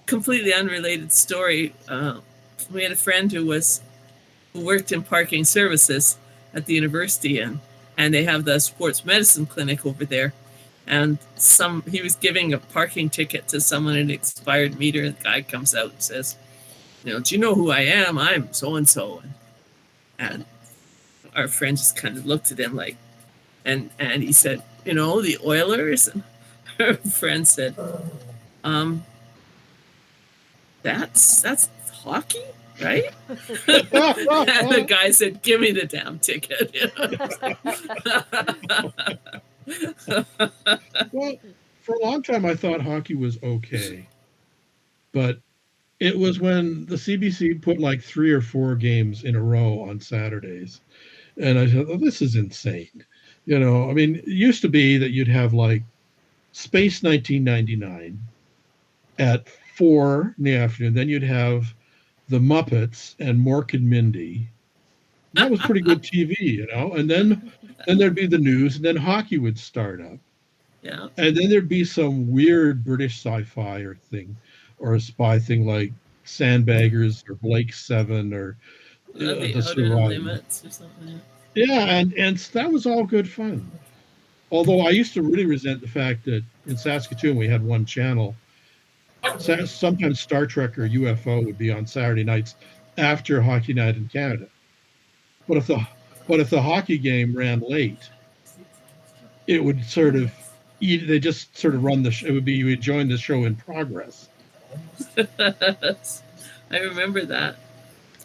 completely unrelated story. We had a friend who worked in parking services at the university, and they have the sports medicine clinic over there. And he was giving a parking ticket to someone, an expired meter, and the guy comes out and says, do you know who I am? I'm so and so. And our friend just kind of looked at him like, and he said, the Oilers. And her friend said, that's hockey, right? And the guy said, give me the damn ticket. Well, for a long time, I thought hockey was okay. But it was when the CBC put like 3 or 4 games in a row on Saturdays. And I said, oh, this is insane. I mean, it used to be that you'd have like Space 1999 at 4 in the afternoon. Then you'd have the Muppets and Mork and Mindy. That was pretty good TV. And then there'd be the news, and then hockey would start up. Yeah. And then there'd be some weird British sci-fi or a spy thing like Sandbaggers or Blake 7 or the the Outer Survivor. Limits or something. Yeah, and that was all good fun. Although I used to really resent the fact that in Saskatoon we had one channel. Sometimes Star Trek or UFO would be on Saturday nights after hockey night in Canada. But if the hockey game ran late, it would sort of they just sort of run the show. It would be you would join the show in progress. I remember that.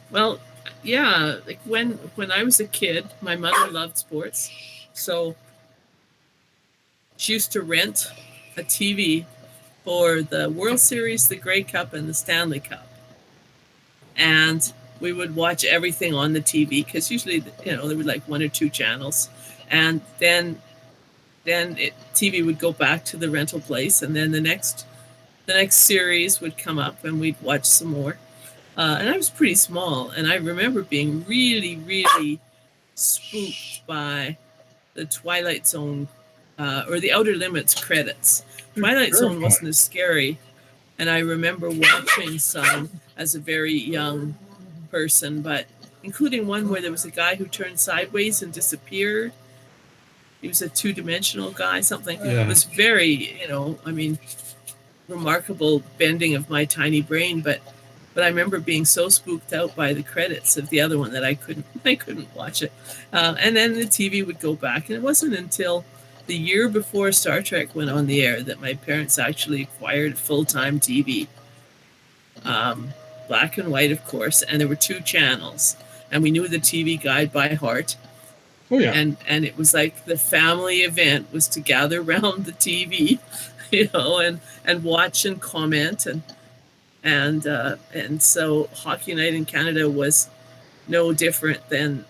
Well, yeah, like when I was a kid, my mother loved sports, so she used to rent a TV for the World Series, the Grey Cup, and the Stanley Cup, and we would watch everything on the TV because usually, there were like 1 or 2 channels, and then TV would go back to the rental place, and then the next series would come up, and we'd watch some more. And I was pretty small, and I remember being really, really spooked by the Twilight Zone or the Outer Limits credits. Twilight Zone wasn't as scary, and I remember watching some as a very young person, but including one where there was a guy who turned sideways and disappeared. He was a 2-dimensional guy, something. Yeah. It was very, remarkable bending of my tiny brain, but I remember being so spooked out by the credits of the other one that I couldn't watch it. And then the TV would go back, and it wasn't until the year before Star Trek went on the air that my parents actually acquired a full-time TV. Black and white, of course, and there were 2 channels, and we knew the TV guide by heart. Oh yeah. And it was like the family event was to gather around the TV, and watch and comment, and so Hockey Night in Canada was no different than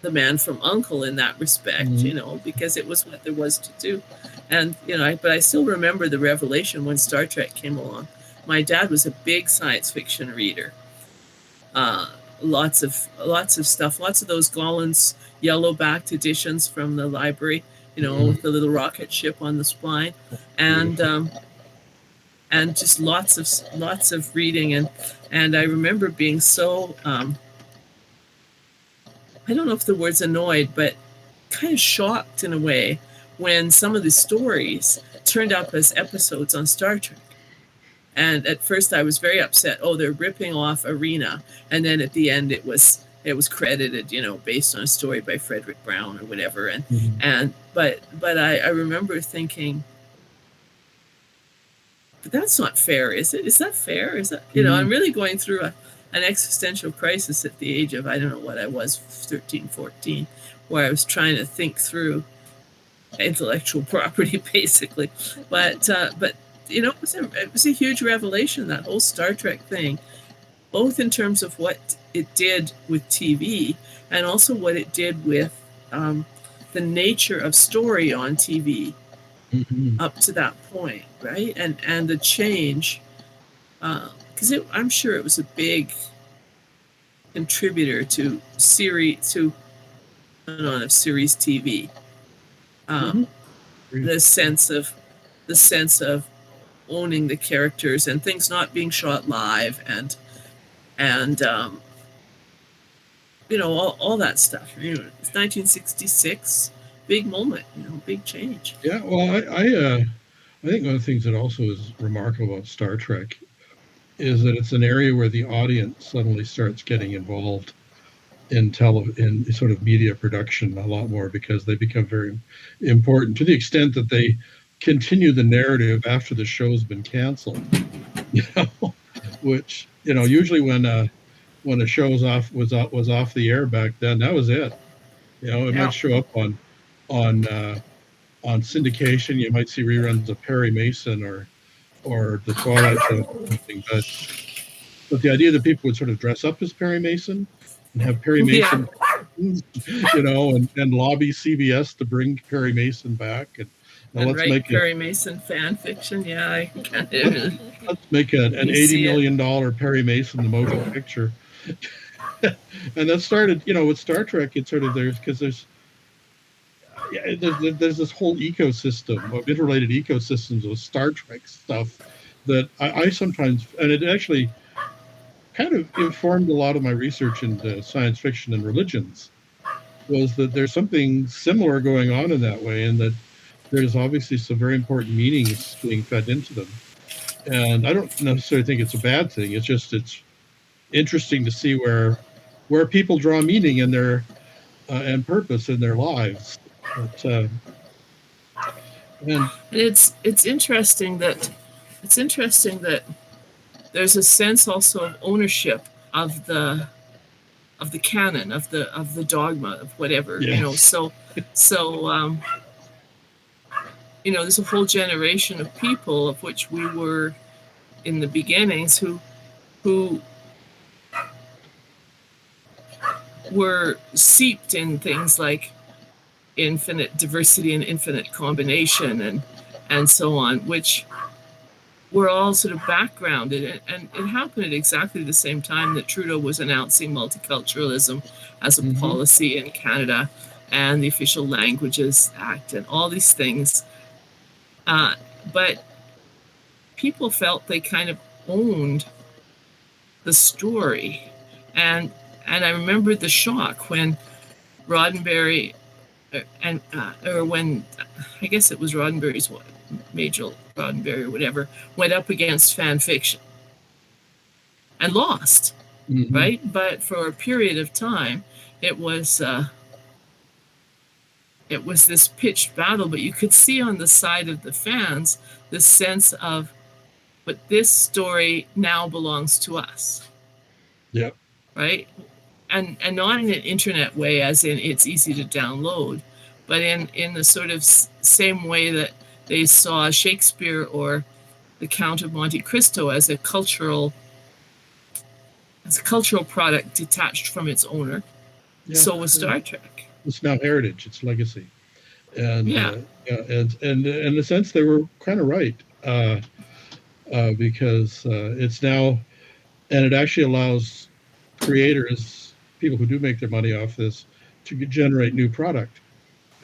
The Man from U.N.C.L.E. in that respect, because it was what there was to do. And, but I still remember the revelation when Star Trek came along. My dad was a big science fiction reader. Lots of stuff, lots of those Gollins yellow-backed editions from the library, with the little rocket ship on the spine, and just lots of reading, and I remember being so I don't know if the word's annoyed, but kind of shocked in a way when some of the stories turned up as episodes on Star Trek. And at first I was very upset. Oh, they're ripping off Arena. And then at the end it was credited, based on a story by Frederick Brown or whatever. But I remember thinking, but that's not fair, is it? Is that fair? Is that, I'm really going through an existential crisis at the age of, I don't know what I was, 13, 14, where I was trying to think through intellectual property, basically. But it was a huge revelation, that whole Star Trek thing, both in terms of what it did with TV and also what it did with the nature of story on TV up to that point, right? And the change, because I'm sure it was a big contributor to series TV. The sense of owning the characters and things not being shot live and all that stuff. It's 1966, big moment, big change. Yeah, well, I think one of the things that also is remarkable about Star Trek is that it's an area where the audience suddenly starts getting involved in sort of media production a lot more, because they become very important to the extent that they continue the narrative after the show's been canceled. Which usually when a show was off the air back then, that was it. It might show up on on syndication. You might see reruns of Perry Mason or the Twilight Zone or something, but the idea that people would sort of dress up as Perry Mason and have Perry Mason, and lobby CBS to bring Perry Mason back, and let's make Perry Mason fan fiction. Yeah, I can. Let's make an $80 million Perry Mason the motion picture. And that started, with Star Trek. It's sort of there's this whole ecosystem of interrelated ecosystems of Star Trek stuff that I sometimes, and it actually kind of informed a lot of my research into science fiction and religions, was that there's something similar going on in that way, and that there's obviously some very important meanings being fed into them. And I don't necessarily think it's a bad thing. It's just, it's interesting to see where people draw meaning in their and purpose in their lives. But, and it's interesting that there's a sense also of ownership of the canon, of the dogma, of whatever. Yes. So there's a whole generation of people, of which we were in the beginnings, who were seeped in things like infinite diversity and infinite combination and so on, which were all sort of backgrounded. And it happened at exactly the same time that Trudeau was announcing multiculturalism as a policy in Canada, and the Official Languages Act and all these things. But people felt they kind of owned the story. And I remember the shock when Roddenberry, or when, I guess it was Roddenberry's, Major Roddenberry or whatever, went up against fan fiction and lost, right? But for a period of time, it was this pitched battle, but you could see on the side of the fans this sense of, but this story now belongs to us. Yep. Right? And not in an internet way, as in it's easy to download, but in the sort of same way that they saw Shakespeare or the Count of Monte Cristo as a cultural product detached from its owner. Yeah. So was Star Trek. It's now heritage, it's legacy. And and in a sense they were kind of right, because it's now, and it actually allows creators, people who do make their money off this, to generate new product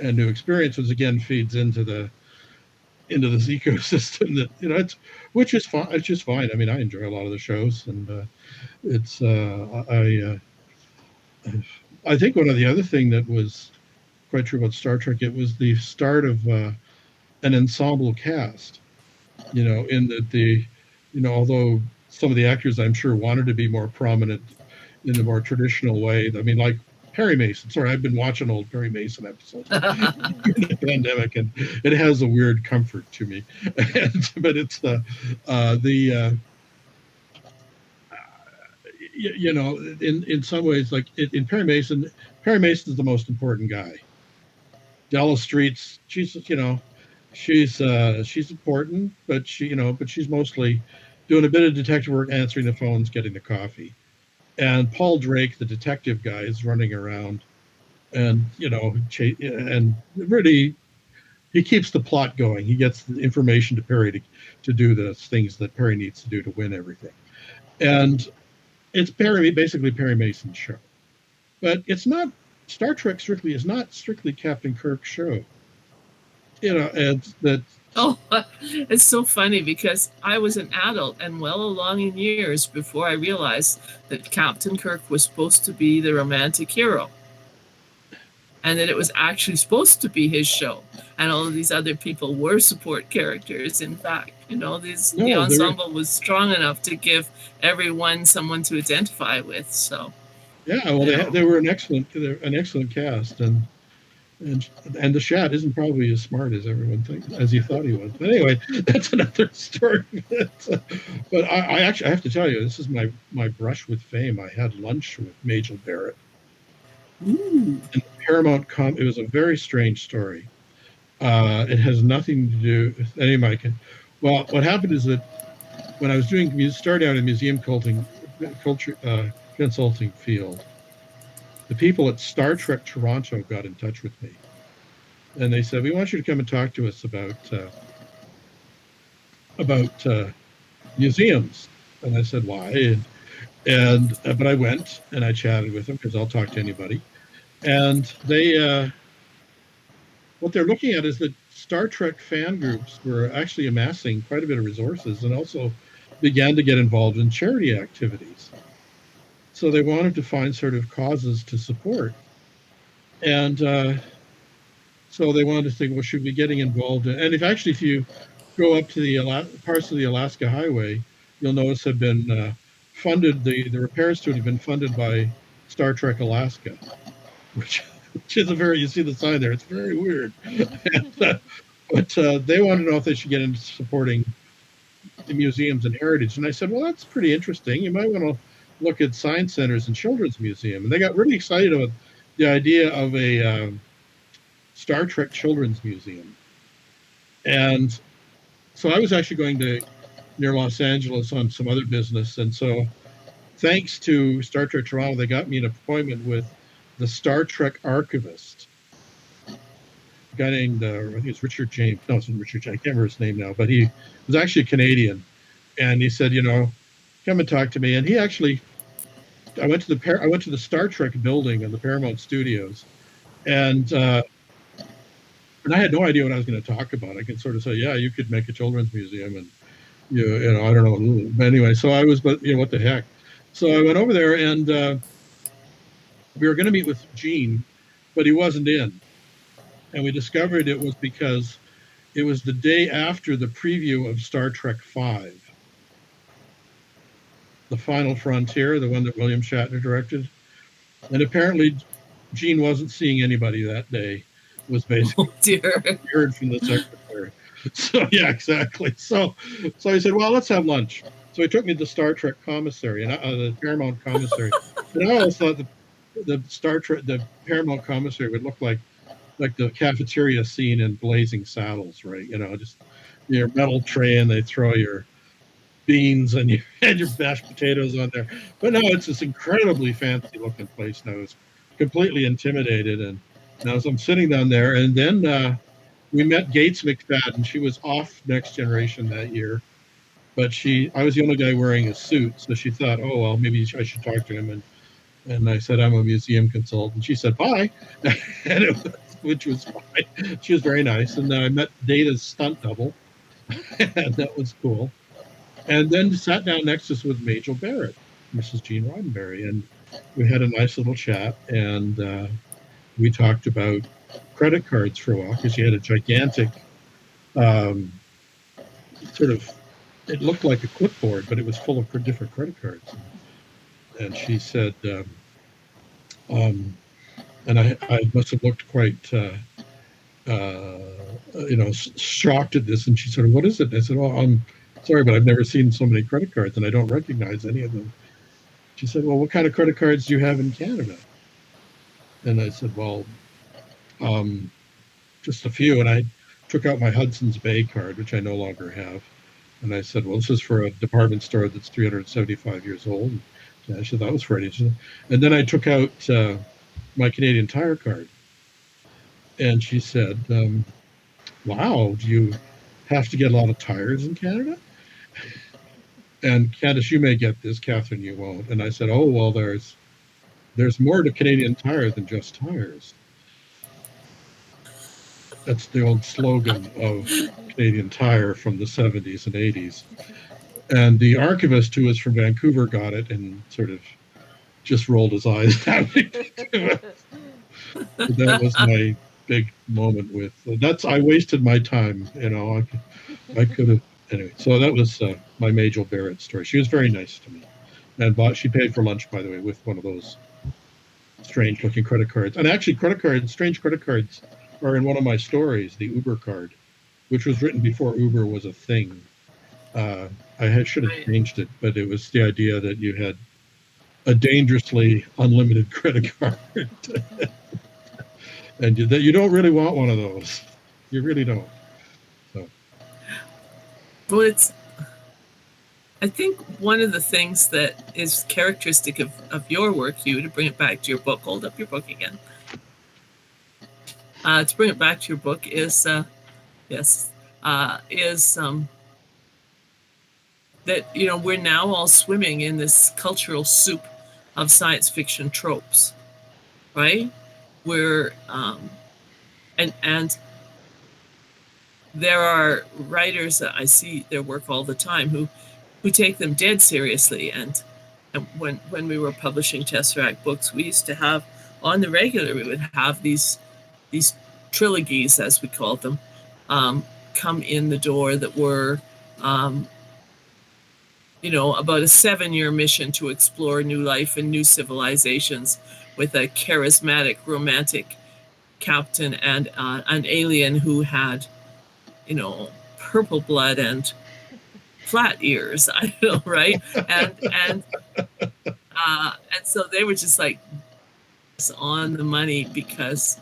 and new experiences. Again, feeds into this ecosystem that which is fine. It's just fine. I mean, I enjoy a lot of the shows, and it's I think one of the other thing that was quite true about Star Trek, it was the start of an ensemble cast. In that although some of the actors, I'm sure, wanted to be more prominent in the more traditional way. I mean, like Perry Mason. Sorry, I've been watching old Perry Mason episodes in the pandemic, and it has a weird comfort to me. But it's in some ways, like in Perry Mason is the most important guy. Della Street's, she's important, but she's mostly doing a bit of detective work, answering the phones, getting the coffee. And Paul Drake, the detective guy, is running around, and and really he keeps the plot going. He gets the information to Perry to do the things that Perry needs to do to win everything. And it's basically Perry Mason's show, but it's not. Star Trek is not strictly Captain Kirk's show. And that Oh, it's so funny because I was an adult and well along in years before I realized that Captain Kirk was supposed to be the romantic hero and that it was actually supposed to be his show. And all of these other people were support characters. In fact, the No, there. ensemble was strong enough to give everyone someone to identify with. So, Yeah, well, you know, they were an excellent cast, and and the Shat isn't probably as smart as everyone thinks as you thought he was. But anyway, that's another story. But I actually I have to tell you, this is my brush with fame. I had lunch with Majel Barrett ooh, and Paramount. It was a very strange story. It has nothing to do with any of my. Well, what happened is that when I was starting out in museum culture consulting field, the people at Star Trek Toronto got in touch with me, and they said, "We want you to come and talk to us about museums." And I said, "Why?" And but I went and I chatted with them because I'll talk to anybody. And they what they're looking at is that Star Trek fan groups were actually amassing quite a bit of resources and also began to get involved in charity activities. So they wanted to find sort of causes to support. And so they wanted to think, well, should we be getting involved and if you go up to the parts of the Alaska Highway, you'll notice have been funded. The repairs to it have been funded by Star Trek Alaska, which is a very you see the sign there. It's very weird. And, but they want to know if they should get into supporting the museums and heritage. And I said, well, that's pretty interesting. You might want to look at science centers and children's museum. And they got really excited about the idea of a Star Trek children's museum. And so I was actually going to near Los Angeles on some other business. And so thanks to Star Trek Toronto, they got me an appointment with the Star Trek archivist, a guy named, I think it's Richard James. No, it's not Richard James. I can't remember his name now, but he was actually Canadian. And he said, come and talk to me. And he actually, I went to the Star Trek building in the Paramount Studios, and I had no idea what I was going to talk about. I could sort of say, yeah, you could make a children's museum, and I don't know. But anyway, so I was, but what the heck? So I went over there, and we were going to meet with Gene, but he wasn't in, and we discovered it was because it was the day after the preview of Star Trek V, The Final Frontier, the one that William Shatner directed, and apparently Gene wasn't seeing anybody that day. It was basically oh dear. heard from the secretary. So yeah, exactly. So I said, well, let's have lunch. So he took me to the Star Trek commissary and the Paramount commissary. And I always thought the Paramount commissary would look like the cafeteria scene in Blazing Saddles, right? Just your metal tray and they throw your beans and your mashed potatoes on there. But no, it's this incredibly fancy looking place now. It's completely intimidated. And now as I'm sitting down there, and then we met Gates McFadden. She was off Next Generation that year, but I was the only guy wearing a suit, so she thought, oh well, maybe I should talk to him. And I said, I'm a museum consultant. She said, bye, which was fine. She was very nice. And then I met Data's stunt double, and that was cool. And then sat down next to us with Majel Barrett, Mrs. Gene Roddenberry, and we had a nice little chat. And we talked about credit cards for a while because she had a gigantic sort of, it looked like a clipboard, but it was full of different credit cards. And she said, and I must have looked quite, shocked at this. And she said, what is it? And I said, well, I'm sorry, but I've never seen so many credit cards and I don't recognize any of them. She said, well, what kind of credit cards do you have in Canada? And I said, well, just a few. And I took out my Hudson's Bay card, which I no longer have. And I said, well, this is for a department store that's 375 years old. And she said, that was for it. And then I took out my Canadian Tire card. And she said, wow, do you have to get a lot of tires in Canada? And Candace, you may get this, Catherine, you won't. And I said, oh, well, there's more to Canadian Tire than just tires. That's the old slogan of Canadian Tire from the 70s and 80s. And the archivist, who was from Vancouver, got it and sort of just rolled his eyes at me. That was my big moment with that's. I wasted my time, I could have anyway. So that was my Majel Barrett story. She was very nice to me, and she paid for lunch, by the way, with one of those strange looking credit cards. And actually, strange credit cards, are in one of my stories, the Uber card, which was written before Uber was a thing. Should have changed it, but it was the idea that you had a dangerously unlimited credit card, and that you don't really want one of those. You really don't. So. Well, I think one of the things that is characteristic of your work, Hugh, to bring it back to your book, hold up your book again. To bring it back to your book is that we're now all swimming in this cultural soup of science fiction tropes, right? We're and there are writers that I see their work all the time who take them dead seriously. And when we were publishing Tesseract books, we used to have on the regular, we would have these trilogies, as we called them, come in the door that were about a 7-year mission to explore new life and new civilizations with a charismatic, romantic captain and an alien who had, purple blood and flat ears. I don't know, right? And so they were just like on the money because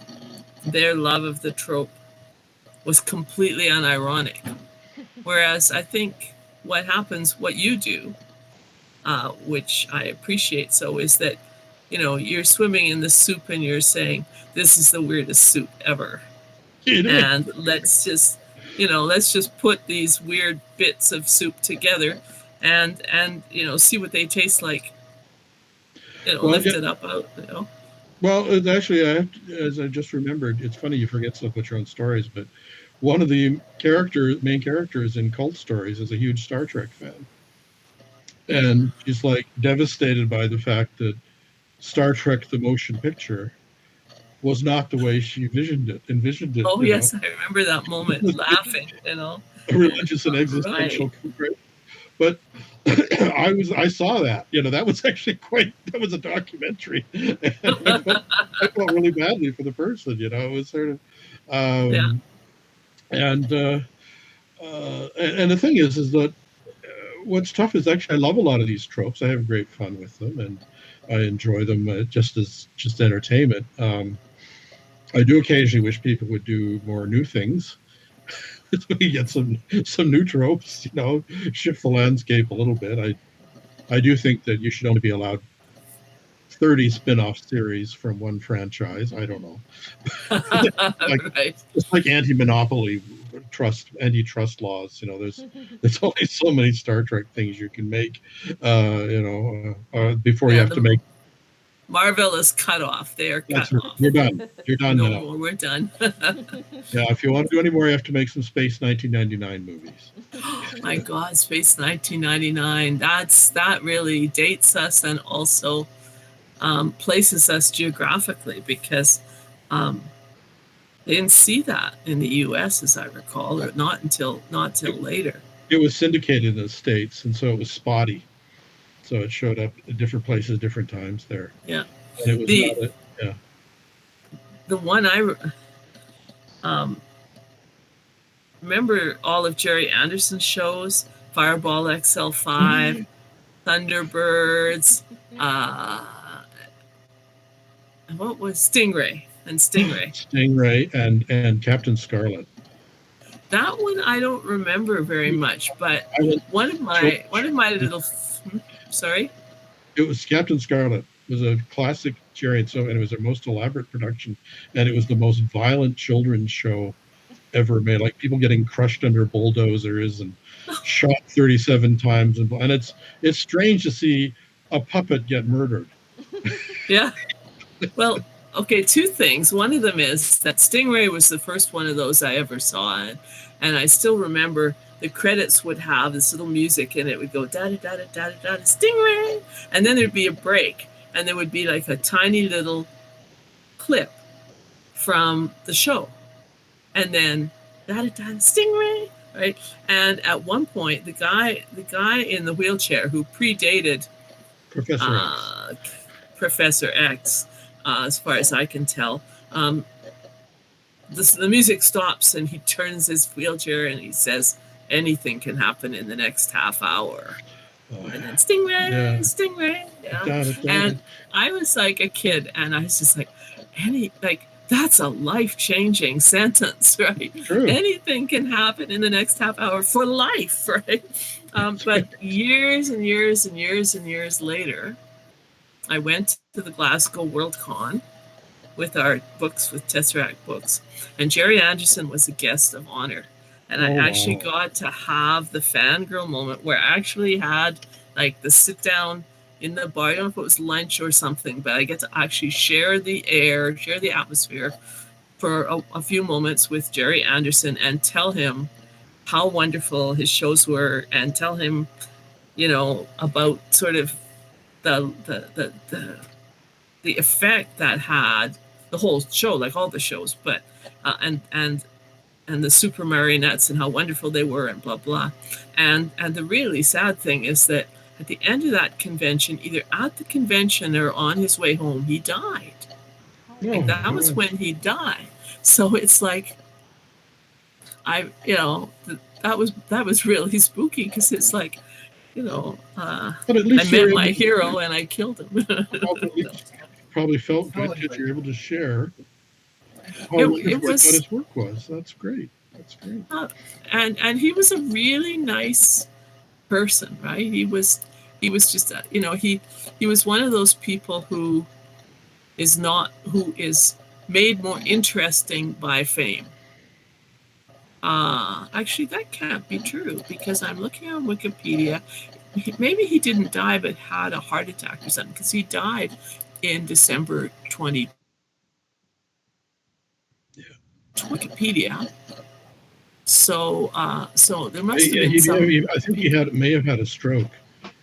their love of the trope was completely unironic. Whereas I think what happens, what you do, which I appreciate so, is that, you're swimming in the soup and you're saying, this is the weirdest soup ever. And let's just put these weird bits of soup together and see what they taste like. Lift it up out, Well, actually, as I just remembered, it's funny you forget stuff about your own stories, but one of the main characters in Cult Stories is a huge Star Trek fan. And she's like devastated by the fact that Star Trek, the motion picture, was not the way she envisioned it. Oh, yes, I remember that moment, laughing, A religious and existential comparison. But I saw that, that was actually that was a documentary. And I felt really badly for the person, it was sort of, and the thing is that what's tough is actually I love a lot of these tropes. I have great fun with them, and I enjoy them just entertainment. I do occasionally wish people would do more new things. We get some new tropes, shift the landscape a little bit. I do think that you should only be allowed 30 spin-off series from one franchise. I don't know. Right. It's like anti-monopoly antitrust laws. There's only so many Star Trek things you can make, before you have to make. Marvel is cut off. They are cut off. You're done. You're done no now. More. We're done. Yeah, if you want to do any more, you have to make some Space 1999 movies. My God, Space 1999. That really dates us and also places us geographically, because they didn't see that in the U.S., as I recall, or not until later. It was syndicated in the States, and so it was spotty. So it showed up at different places, different times there. Yeah. And it was the one I remember all of Jerry Anderson's shows, Fireball XL5, Thunderbirds, what was Stingray and Captain Scarlet. That one I don't remember very much, but one of my little sorry? It was Captain Scarlet. It was a classic Jerry and it was their most elaborate production, and it was the most violent children's show ever made. Like people getting crushed under bulldozers and shot 37 times, and it's strange to see a puppet get murdered. Yeah. Well, okay, two things. One of them is that Stingray was the first one of those I ever saw, and I still remember the credits would have this little music, and it would go da da da da da da da Stingray, and then there'd be a break, and there would be like a tiny little clip from the show, and then da da da Stingray, right? And at one point, the guy in the wheelchair who predated Professor X. Professor X, as far as I can tell. The music stops and he turns his wheelchair and he says, anything can happen in the next half hour. And then Stingray, yeah. Stingray. Yeah. And I was like a kid and I was just like, that's a life-changing sentence, right? True. Anything can happen in the next half hour for life, right? But years and years and years and years later, I went to the Glasgow World Con with our books, with Tesseract books, and Jerry Anderson was a guest of honor. And I actually got to have the fangirl moment where I actually had like the sit down in the bar. I don't know if it was lunch or something, but I get to actually share the air, share the atmosphere for a few moments with Jerry Anderson and tell him how wonderful his shows were and tell him, about sort of the effect that had the whole show, like all the shows, but and the super marionettes and how wonderful they were and blah blah. And the really sad thing is that at the end of that convention, either at the convention or on his way home, he died. That was when he died. So it's like that was really spooky because it's like, but at least I met my hero and I killed him. Probably felt good that you're able to share it was, what his work was. That's great. That's great. And he was a really nice person, right? He was just he was one of those people who is made more interesting by fame. Actually, that can't be true because I'm looking on Wikipedia. Maybe he didn't die, but had a heart attack or something because he died in December 20. Yeah. Wikipedia. So there must have been some. I think he may have had a stroke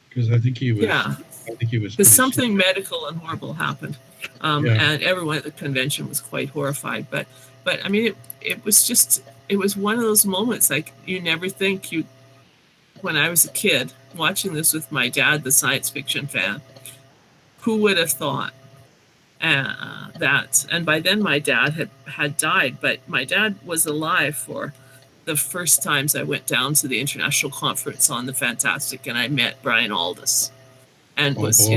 because I think he was. Yeah. I think he was. Because something medical and horrible happened, and everyone at the convention was quite horrified. But I mean, it was one of those moments like you never think you. When I was a kid watching this with my dad, the science fiction fan, who would have thought that? And by then my dad had died, but my dad was alive for the first times I went down to the International Conference on the Fantastic, and I met Brian Aldiss, and was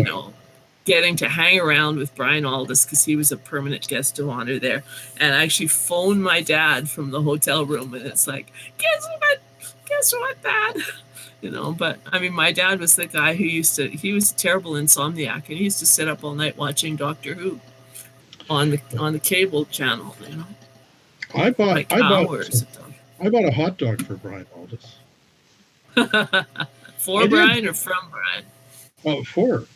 getting to hang around with Brian Aldiss because he was a permanent guest of honor there. And I actually phoned my dad from the hotel room, and it's like, guess what, Dad? But I mean, my dad was the guy who he was a terrible insomniac, and he used to sit up all night watching Doctor Who on the cable channel. I bought a hot dog for Brian Aldiss. For Brian or from Brian? Oh, for.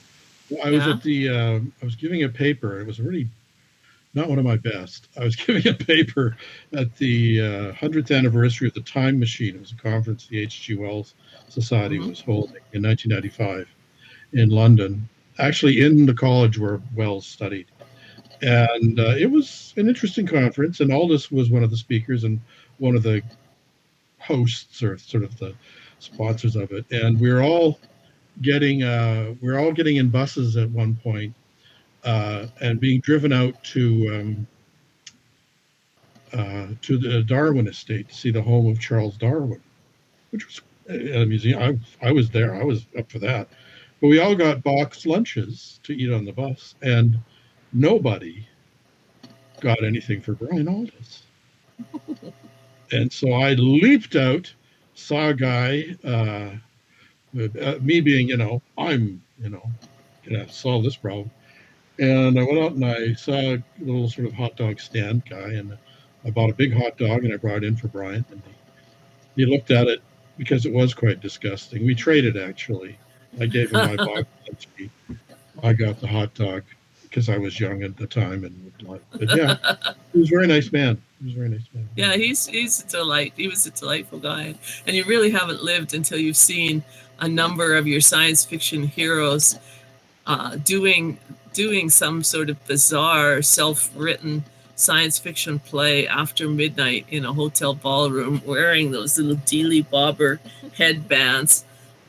I was at I was giving a paper. It was really not one of my best. I was giving a paper at the 100th anniversary of the Time Machine. It was a conference the H.G. Wells Society was holding in 1995 in London, actually in the college where Wells studied. And it was an interesting conference, and Aldous was one of the speakers and one of the hosts or sort of the sponsors of it. And we were all getting in buses at one point and being driven out to the Darwin estate to see the home of Charles Darwin, which was a museum. I was there. I was up for that. But we all got boxed lunches to eat on the bus, and nobody got anything for Brian Aldiss. And so I leaped out, saw a guy, me being, I'm, gonna solve this problem. And I went out and I saw a little sort of hot dog stand guy, and I bought a big hot dog and I brought it in for Brian. And he looked at it because it was quite disgusting. We traded, actually. I gave him my box lunch. I got the hot dog. because I was young at the time and would like. But yeah, he was a very nice man. He was a very nice man. Yeah, he's a delight. He was a delightful guy, and you really haven't lived until you've seen a number of your science fiction heroes doing some sort of bizarre self-written science fiction play after midnight in a hotel ballroom, wearing those little dealy bobber headbands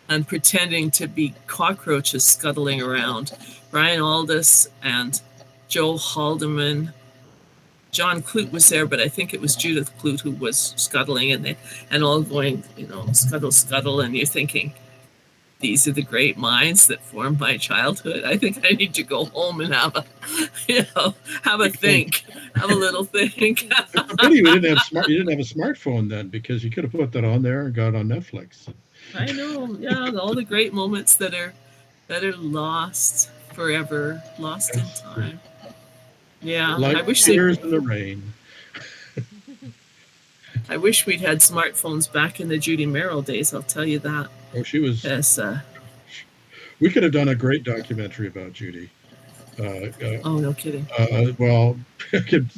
and pretending to be cockroaches scuttling around. Brian Aldiss and Joe Haldeman. John Clute was there, but I think it was Judith Clute who was scuttling, and all going, scuttle, scuttle, and you're thinking, these are the great minds that formed my childhood. I think I need to go home and have a think, have a little think. It's a pity you didn't have a smartphone then, because you could have put that on there and got it on Netflix. I know, yeah, all the great moments that are lost forever, lost in time. Yeah, like I wish tears in the rain. I wish we'd had smartphones back in the Judy Merrill days. I'll tell you that. Oh, she was. Yes. We could have done a great documentary about Judy. Oh, no kidding. Well,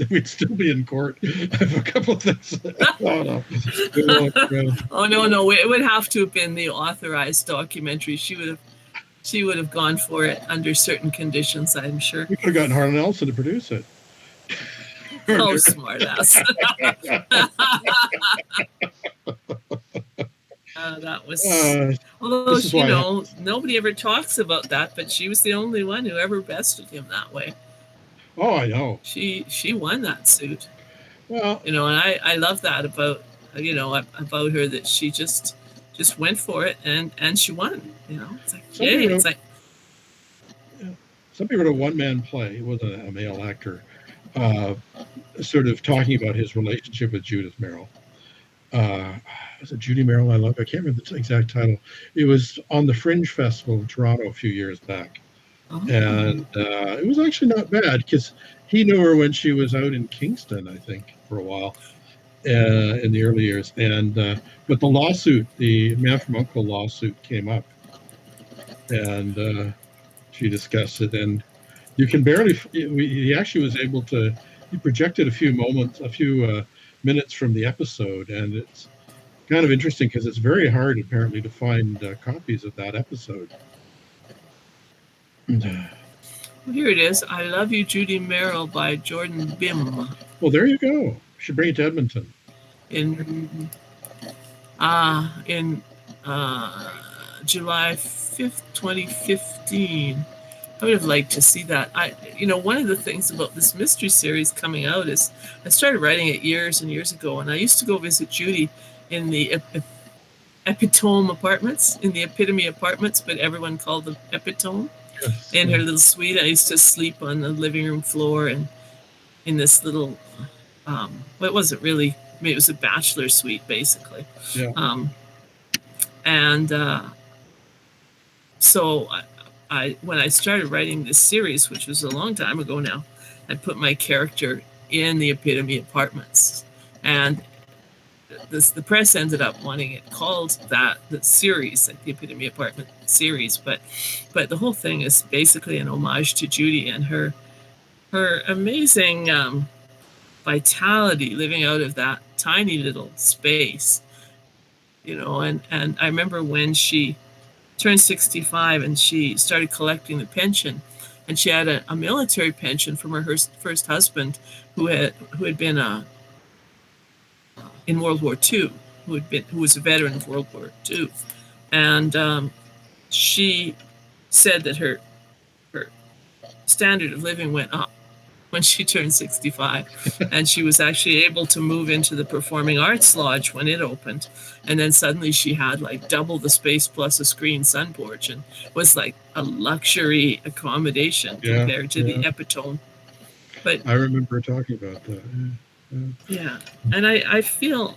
we'd still be in court. I have a couple of things. Oh, no. Oh, no. It would have to have been the authorized documentary. She would have gone for it under certain conditions, I'm sure. We could have gotten Harlan Ellison to produce it. Oh, smart ass. That was, although, nobody ever talks about that, but she was the only one who ever bested him that way. Oh, I know. She won that suit. Well, and I love that about her, that she just went for it and she won. It's like, yay! It's like, somebody wrote a one-man play. It wasn't a male actor, sort of talking about his relationship with Judith Merrill. Was it Judy Merrill I Love? I can't remember the exact title. It was on the Fringe Festival in Toronto a few years back. Oh. And it was actually not bad, because he knew her when she was out in Kingston, I think, for a while in the early years. And but the lawsuit, the Man from U.N.C.L.E. lawsuit, came up, and she discussed it. And you can barely. He actually was able to. He projected a few minutes from the episode, and it's kind of interesting because it's very hard, apparently, to find copies of that episode. Well, here it is. I Love You, Judy Merrill by Jordan Bim. Well, there you go. You should bring it to Edmonton. In July 5th, 2015. I would have liked to see that. One of the things about this mystery series coming out is I started writing it years and years ago, and I used to go visit Judy in the Epitome apartments, in the Epitome apartments, but everyone called them Epitome. Yes. In her little suite. I used to sleep on the living room floor and in this little, it wasn't really, it was a bachelor suite, basically. Yeah. So when I started writing this series, which was a long time ago now, I put my character in the Epitome apartments, and the press ended up wanting it called that, the series, like the Epitome apartment series, but the whole thing is basically an homage to Judy and her amazing vitality living out of that tiny little space, and I remember when she turned 65 and she started collecting the pension, and she had a military pension from her first husband who had been in World War II, who was a veteran of World War II, and she said that her standard of living went up when she turned 65, and she was actually able to move into the Performing Arts Lodge when it opened, and then suddenly she had like double the space plus a screen sun porch, and it was like a luxury accommodation compared to the Epitome. But I remember talking about that. Yeah, and I feel,